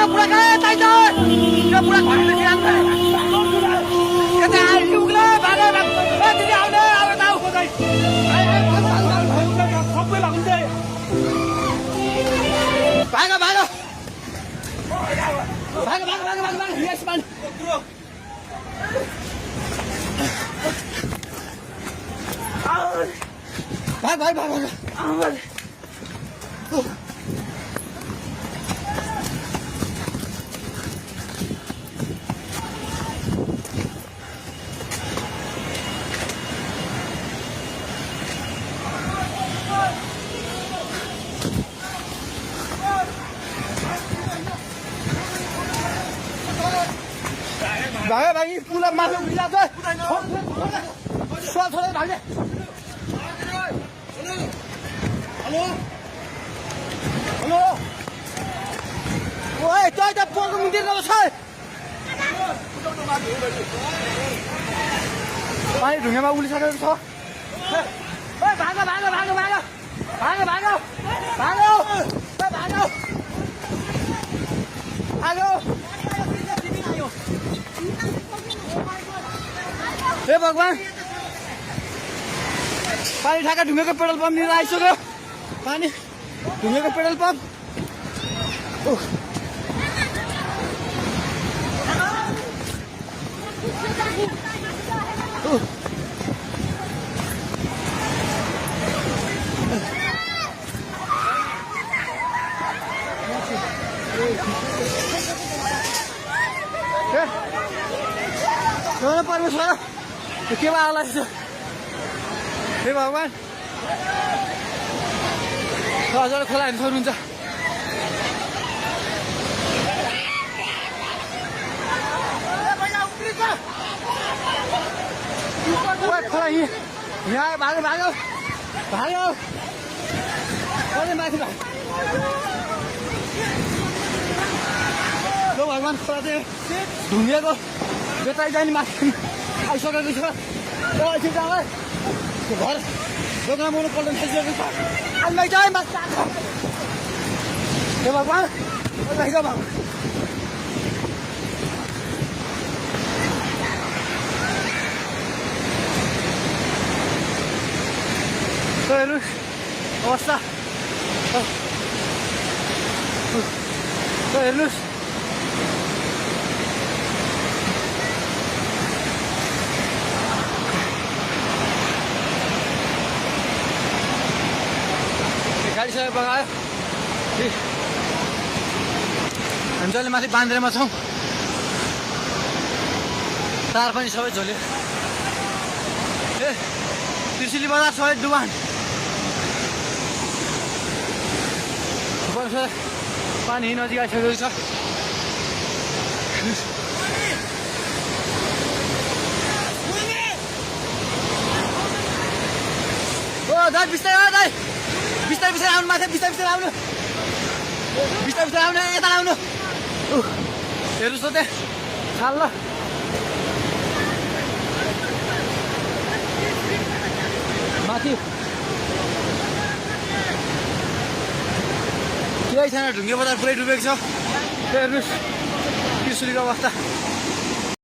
पुरा गए ताइजो त्यो पुरा घरले गिरान्छ कता आइलुगले भागे भागे दिदी आउने अब ताउ खोदै सबै लाग्दै भाग भाग भाग भाग भाग भाग भाग यस मान भाग भाग भाग भाग भागे भागी पुला माथि उभिला छ छोडे भागे हेलो हेलो ओए तै त पोको मुन्तिर गएको छ पानी ढुङ्गामा उलिसकेको छ ओए भाग भाग भाग भाग भाग भाग भाग भाग भाग हे भगवान पानी ठाका ढुङ्गाको पेट्रोल पम्प लिएर आइसक्यो पानी ढुङ्गाको पेट्रोल पम्प परमेश्वर के आला हे भगवान हजुर खोला हेर्नु सक्नुहुन्छ खोला यहाँ भाग्यो भाग्यो भाग्यो माथि भगवान खोला चाहिँ ढुङ्गेको बेताइ जाने माथि आइसकेको छ एकछिन जाँदै घर दोकानमा आउनु पल्टन थालिसकेको छ आइमै जाए माथि हे भगवान भगवान हेर्नुहोस् अवस्था हेर्नुहोस् गाडी सबै बगायो हामी जहिले माथि बान्द्रेमा छौँ तार पनि सबै झोल्यो ए त्रिशुली बजार सबै डुबान पानी नजिक आइसकेको छ ओ दाइ बिस्तारै दाइ बिस्तारै बिस्तारै आउनु माथि बिस्तारै बिस्तारै आउनु बिस्तारै बिस्तारै आउनु यता आउनु हेर्नुहोस् त त्यहाँ खाल ल माथि केही छैन ढुङ्गे बजार पुरै डुबेको छ हेर्नुहोस् त्रिशुलीको अवस्था